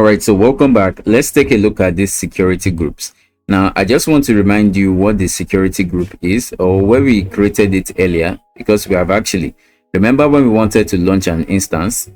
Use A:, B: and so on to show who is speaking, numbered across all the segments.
A: All right, so welcome back. Let's take a look at these security groups. Now, I just want to remind you what the security group is, or where we created it earlier, because we have actually, remember when we wanted to launch an instance,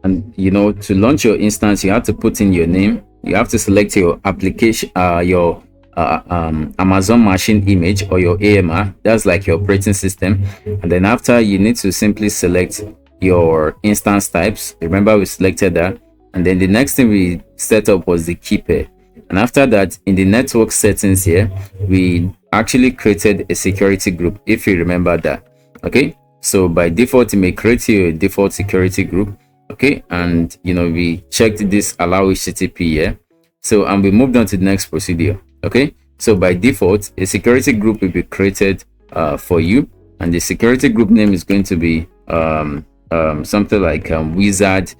A: and to launch your instance, you have to put in your name, you have to select your application, your Amazon machine image, or your AMR, that's like your operating system. And then after, you need to simply select your instance types. Remember, we selected that. And then the next thing we set up was the key pair. And after that, in the network settings here, we actually created a security group, if you remember that. Okay, so by default, it may create you a default security group. Okay, and we checked this allow HTTP here. So, and we moved on to the next procedure. Okay, so by default, a security group will be created for you, and the security group name is going to be something like wizard,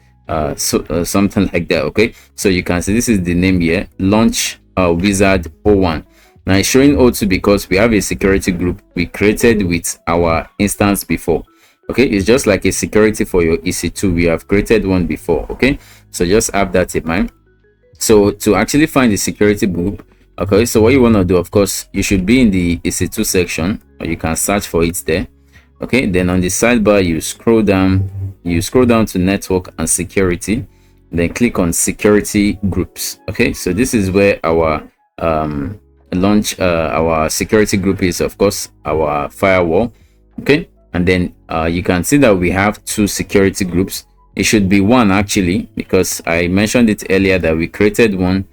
A: something like that. Okay, so you can see this is the name here, launch wizard 01. Now it's showing 02 because we have a security group we created with our instance before. Okay, it's just like a security for your EC2. We have created one before. Okay, so just have that in mind. So to actually find the security group, okay, so what you want to do, of course, you should be in the EC2 section, or you can search for it there. Okay, then on the sidebar, you scroll down to network and security, then click on security groups. Okay, so this is where our our security group is, of course, our firewall. Okay, and then you can see that we have two security groups. It should be one actually, because I mentioned it earlier that we created one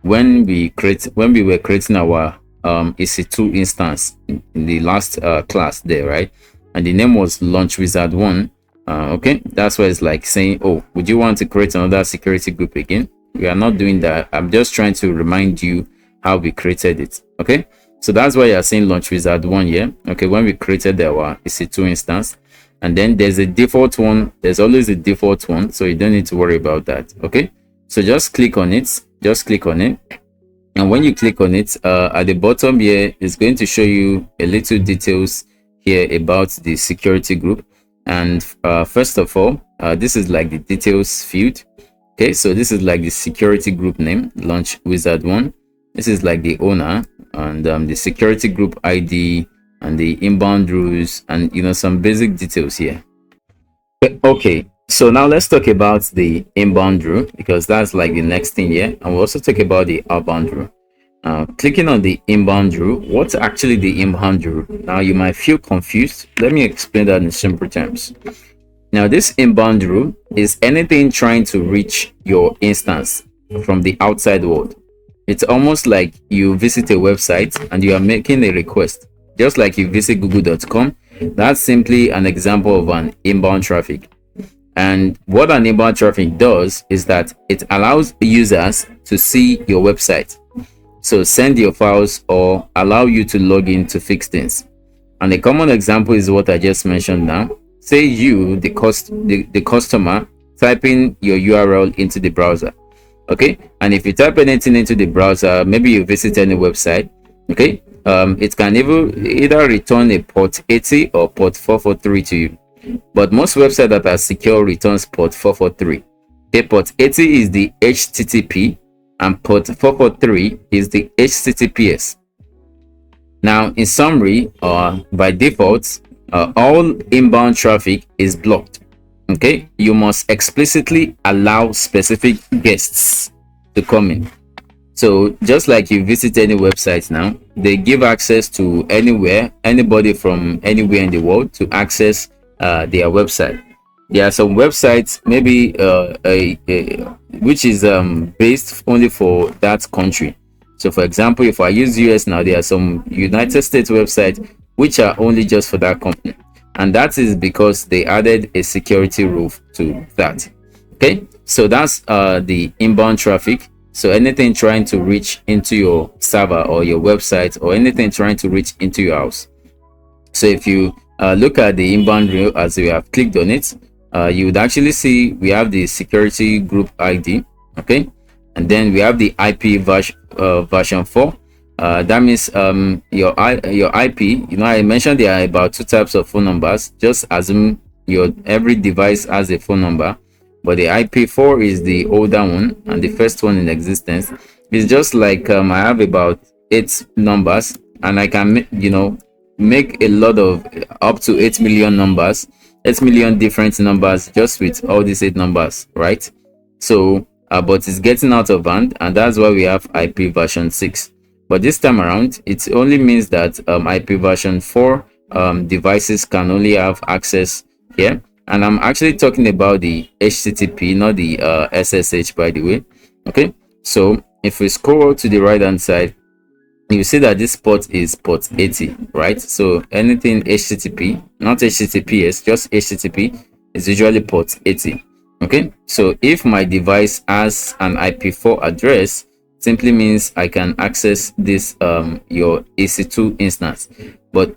A: when we were creating our EC2 instance in the last class there, right? And the name was launch wizard 1. Okay, that's why it's like saying, oh, would you want to create another security group again? We are not doing that. I'm just trying to remind you how we created it. Okay, so that's why you're saying launch wizard 1 here. Okay, when we created our EC2 instance, and then there's a default one. There's always a default one, so you don't need to worry about that. Okay, so just click on it. And when you click on it, at the bottom here, it's going to show you a little details here about the security group. And first of all, this is like the details field. Okay, so this is like the security group name, launch wizard 1. This is like the owner, and the security group ID, and the inbound rules, and some basic details here. Okay, so now let's talk about the inbound rule, because that's like the next thing here, and we'll also talk about the outbound rule. Clicking on the inbound rule, what's actually the inbound rule? Now you might feel confused. Let me explain that in simple terms. Now this inbound rule is anything trying to reach your instance from the outside world. It's almost like you visit a website and you are making a request, just like you visit google.com. That's simply an example of an inbound traffic. And what an inbound traffic does is that it allows users to see your website, so send your files or allow you to log in to fix things. And a common example is what I just mentioned now. Say you, the customer, type in your URL into the browser. Okay, and if you type anything into the browser, maybe you visit any website, okay, it can either return a port 80 or port 443 to you. But most websites that are secure returns port 443. Okay, port 80 is the HTTP, and port 443 is the HTTPS. Now, in summary, by default, all inbound traffic is blocked. Okay, you must explicitly allow specific guests to come in. So just like you visit any website now, they give access to anybody from anywhere in the world to access their website. There are some websites maybe which is based only for that country. So for example, if I use US now, there are some United States websites which are only just for that company, and that is because they added a security rule to that. Okay, so that's the inbound traffic. So anything trying to reach into your server or your website, or anything trying to reach into your house. So if you look at the inbound rule as we have clicked on it, you would actually see we have the security group ID. Okay, and then we have the IP version 4. That means your IP, I mentioned there are about 2 types of phone numbers. Just assume every device has a phone number. but the IP4 is the older one and the first one in existence. It's just like I have about 8 numbers, and I can make a lot of up to 8 million numbers, 8 million different numbers just with all these 8 numbers, right? So but it's getting out of hand, and that's why we have IP version 6. But this time around, it only means that IP version 4 devices can only have access here. And I'm actually talking about the HTTP, not the SSH, by the way. Okay, so if we scroll to the right hand side, you see that this port is port 80, right? So anything HTTP, not HTTPS, just HTTP, is usually port 80. Okay, so if my device has an IP4 address, simply means I can access this your EC2 instance. But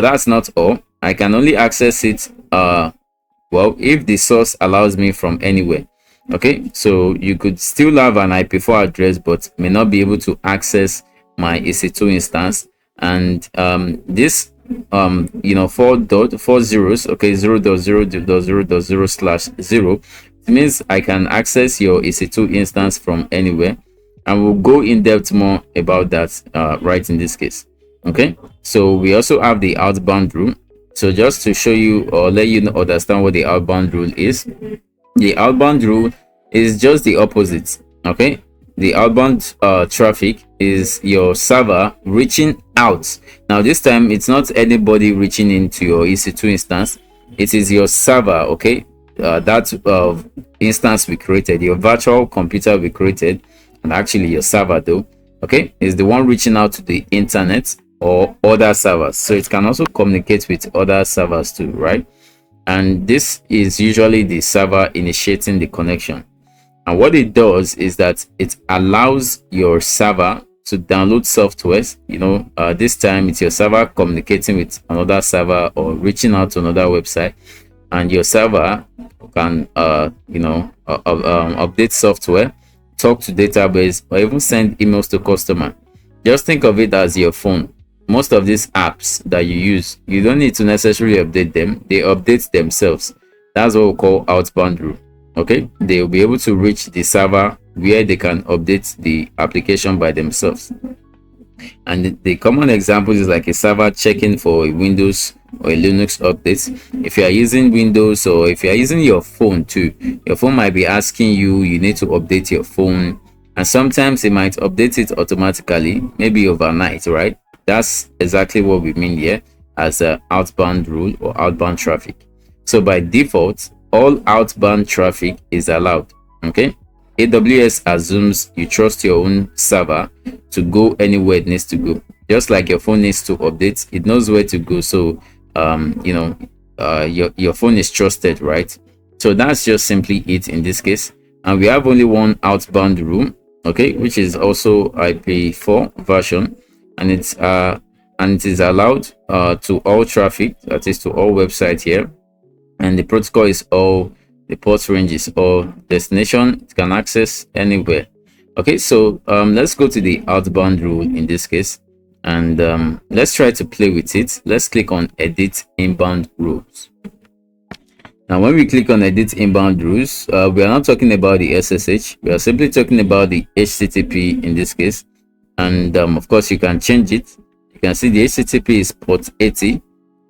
A: that's not all. I can only access it well, if the source allows me from anywhere. Okay, so you could still have an IP4 address but may not be able to access my EC2 instance. And this 4 zeros, okay, 0.0.0.0/0, it means I can access your EC2 instance from anywhere, and we'll go in depth more about that right in this case. Okay, so we also have the outbound rule. So just to show you or let you understand what the outbound rule is, the outbound rule is just the opposite. Okay, the outbound traffic is your server reaching out. Now this time it's not anybody reaching into your EC2 instance, it is your server. Okay, that instance we created, your virtual computer we created, and actually your server though, okay, is the one reaching out to the internet or other servers. So it can also communicate with other servers too, right? And this is usually the server initiating the connection. And what it does is that it allows your server to download softwares. This time it's your server communicating with another server or reaching out to another website, and your server can update software, talk to database, or even send emails to customer. Just think of it as your phone. Most of these apps that you use, you don't need to necessarily update them, they update themselves. That's what we call outbound rule. Okay, they will be able to reach the server where they can update the application by themselves. And the common example is like a server checking for a Windows or a Linux updates. If you are using Windows, or if you are using your phone too, your phone might be asking you need to update your phone, and sometimes it might update it automatically, maybe overnight, right? That's exactly what we mean here as a outbound rule or outbound traffic. So by default, all outbound traffic is allowed. Okay, AWS assumes you trust your own server to go anywhere it needs to go. Just like your phone needs to update, it knows where to go. So your phone is trusted, right? So that's just simply it in this case. And we have only one outbound rule, okay, which is also IP4 version, and it is allowed to all traffic, that is to all websites here. And the protocol is all, the port range is all, destination it can access anywhere. Okay, so let's go to the outbound rule in this case, and let's try to play with it. Let's click on edit inbound rules. Now when we click on edit inbound rules, we are not talking about the SSH, we are simply talking about the HTTP in this case. And of course you can change it. You can see the HTTP is port 80,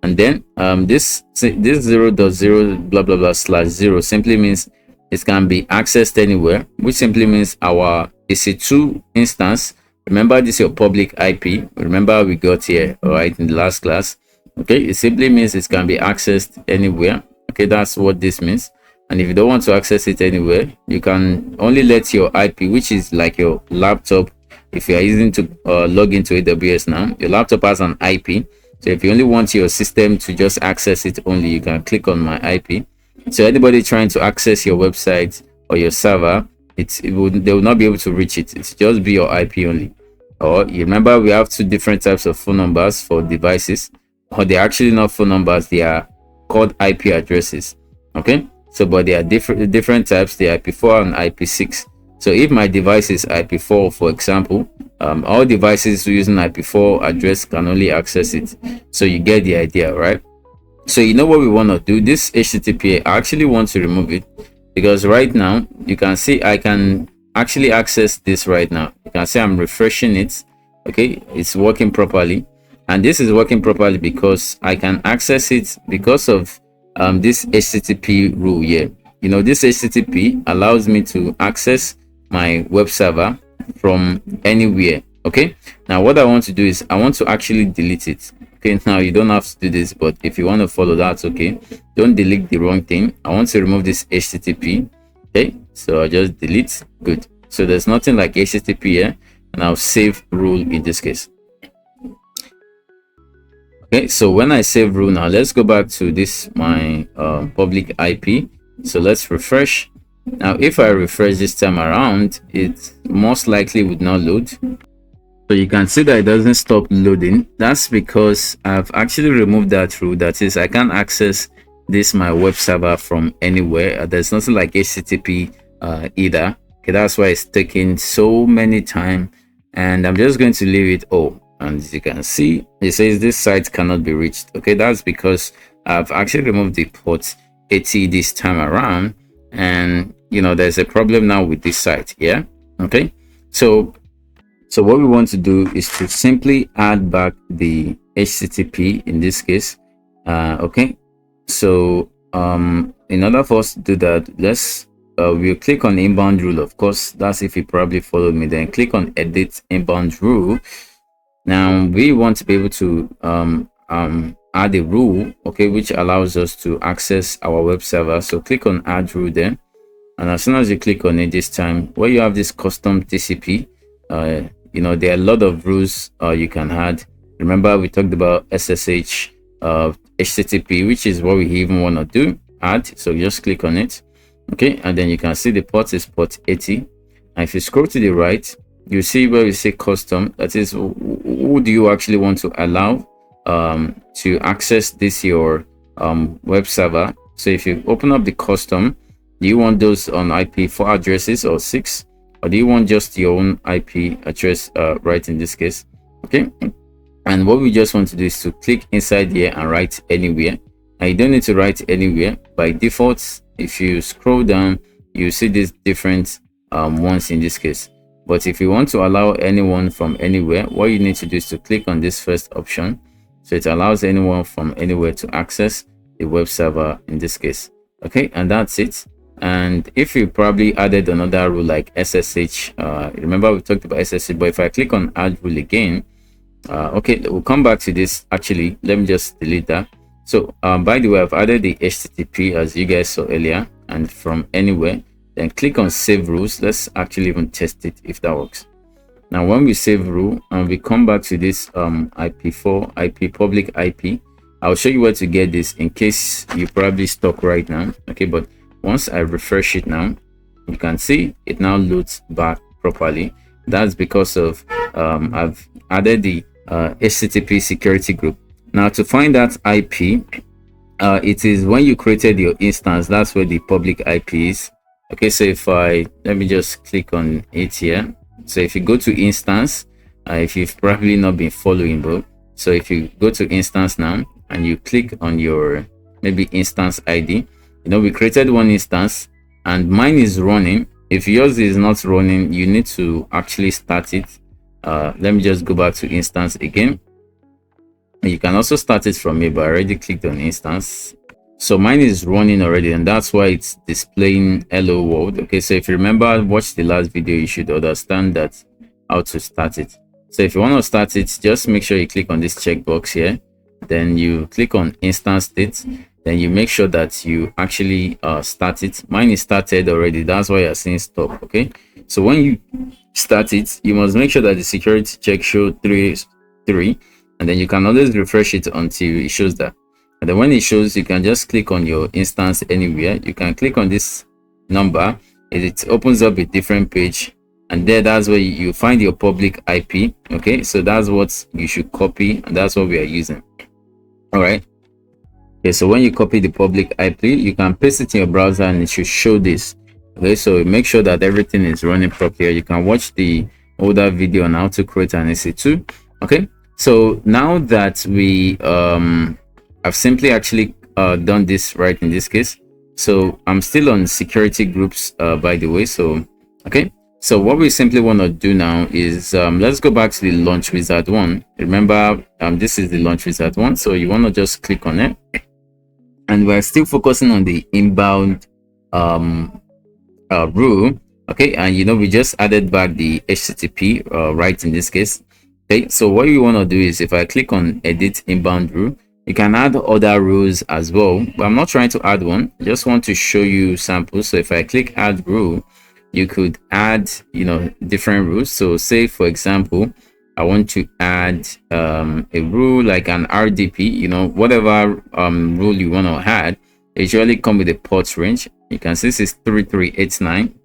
A: and then this 0.0/0 simply means it can be accessed anywhere, which simply means our EC2 instance, remember this is your public IP, remember we got here right in the last class. Okay, it simply means it can be accessed anywhere. Okay, that's what this means. And if you don't want to access it anywhere, you can only let your IP, which is like your laptop, if you are using to log into AWS now, your laptop has an IP. So if you only want your system to just access it only, you can click on my IP. So anybody trying to access your website or your server, they will not be able to reach it. It's just be your IP only. Or you remember we have two different types of phone numbers for devices, or they're actually not phone numbers, they are called IP addresses. Okay, so but they are different types, the IP4 and IP6. So if my device is IP4, for example, all devices using IP4 address can only access it. So you get the idea, right? So you know what we want to do. This HTTP, I actually want to remove it. because right now you can see I can actually access this right now. You can see I'm refreshing it. Okay, it's working properly, and this is working properly because I can access it because of this HTTP rule here. You know, this HTTP allows me to access my web server from anywhere. Okay, now what I want to do is I want to actually delete it. Okay, now you don't have to do this, but if you want to follow, that's okay. Don't delete the wrong thing. I want to remove this HTTP. Okay, so I just delete. Good. So there's nothing like HTTP here, and I'll save rule in this case. Okay, so when I save rule, now let's go back to this my public IP. So let's refresh. Now if I refresh this time around, it most likely would not load. So you can see that it doesn't stop loading. That's because I've actually removed that rule. That is, I can't access this my web server from anywhere. There's nothing like HTTP either. Okay, that's why it's taking so many time, and I'm just going to leave it all. And as you can see, it says this site cannot be reached. Okay, that's because I've actually removed the port 80 this time around, and you know there's a problem now with this site. Yeah. Okay, so what we want to do is to simply add back the HTTP in this case. Okay, so in order for us to do that, let's we'll click on inbound rule. Of course, that's if you probably followed me. Then click on edit inbound rule. Now we want to be able to add a rule, okay, which allows us to access our web server. So click on add rule there, and as soon as you click on it this time, where you have this custom TCP, you know, there are a lot of rules you can add. Remember, we talked about SSH HTTP, which is what we even want to do, add. So just click on it. Okay, and then you can see the port is port 80. And if you scroll to the right, you see where we say custom. That is, who do you actually want to allow to access this your web server? So if you open up the custom, do you want those on IP4 addresses or 6, or do you want just your own IP address right in this case? Okay, and what we just want to do is to click inside here and write anywhere. And you don't need to write anywhere. By default, if you scroll down, you see these different ones in this case. But if you want to allow anyone from anywhere, what you need to do is to click on this first option. So it allows anyone from anywhere to access the web server in this case. Okay, and that's it. And if you probably added another rule like SSH, remember we talked about SSH, but if I click on add rule again, okay, we'll come back to this. Actually, let me just delete that. So by the way, I've added the HTTP as you guys saw earlier, and from anywhere. Then click on save rules. Let's actually even test it if that works. Now when we save rule and we come back to this IP4 IP public IP, I'll show you where to get this in case you probably stuck right now. Okay, but once I refresh it now, you can see it now loads back properly. That's because of I've added the HTTP security group. Now to find that IP, it is when you created your instance, that's where the public IP is. Okay, so if let me just click on it here. So if you go to instance, if you've probably not been following, bro, so if you go to instance now and you click on your maybe instance ID, you know, we created one instance and mine is running. If yours is not running, you need to actually start it. Let me just go back to instance again. You can also start it from here, but I already clicked on instance. So mine is running already, and that's why it's displaying hello world. Okay, so if you remember, watch the last video, you should understand that how to start it. So if you want to start it, just make sure you click on this checkbox here, then you click on instance state, then you make sure that you actually start it. Mine is started already, that's why you're seeing stop. Okay, so when you start it, you must make sure that the security check show 3, and then you can always refresh it until it shows that. And then when it shows, you can just click on your instance anywhere. You can click on this number, it opens up a different page, and there, that's where you find your public IP. Okay, so that's what you should copy, and that's what we are using. All right. Okay, so when you copy the public IP, you can paste it in your browser and it should show this. Okay, so make sure that everything is running properly. You can watch the older video on how to create an EC2. Okay, so now that we I've simply actually done this right in this case, So I'm still on security groups, by the way. So okay, so what we simply want to do now is let's go back to the launch wizard one. Remember, this is the launch wizard one, so you want to just click on it, and we're still focusing on the inbound rule. Okay, and we just added back the HTTP right in this case. Okay, so what you want to do is, if I click on edit inbound rule, you can add other rules as well, but I'm not trying to add one. I just want to show you samples. So if I click add rule, you could add different rules. So say for example, I want to add a rule like an RDP, whatever rule you want to add. It usually come with a port range. You can see this is 3389.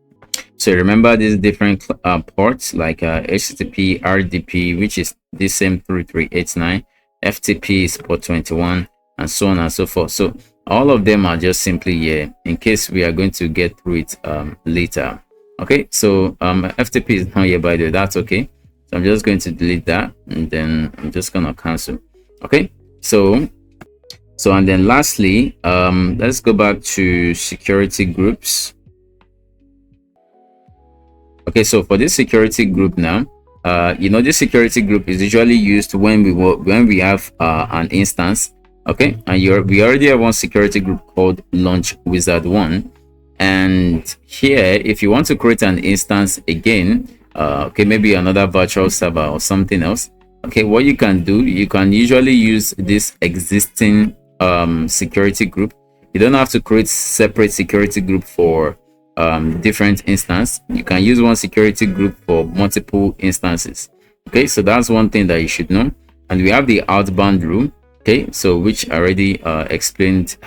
A: So remember these different ports like HTTP, RDP, which is the same 3389, FTP is port 21, and so on and so forth. So all of them are just simply here in case we are going to get through it later. Okay, so FTP is not here, by the way. That's okay. So I'm just going to delete that, and then I'm just gonna cancel. Okay, so and then lastly, let's go back to security groups. Okay, so for this security group now, this security group is usually used when we have an instance. Okay, and we already have one security group called launch wizard one, and here if you want to create an instance again, okay, maybe another virtual server or something else, okay, what you can do, you can usually use this existing security group. You don't have to create separate security group for different instance. You can use one security group for multiple instances. Okay, so that's one thing that you should know. And we have the outbound rule, okay, so which I already explained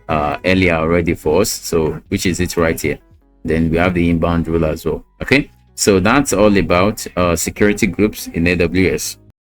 A: earlier already for us, so which is it right here. Then we have the inbound rule as well. Okay, so that's all about security groups in AWS.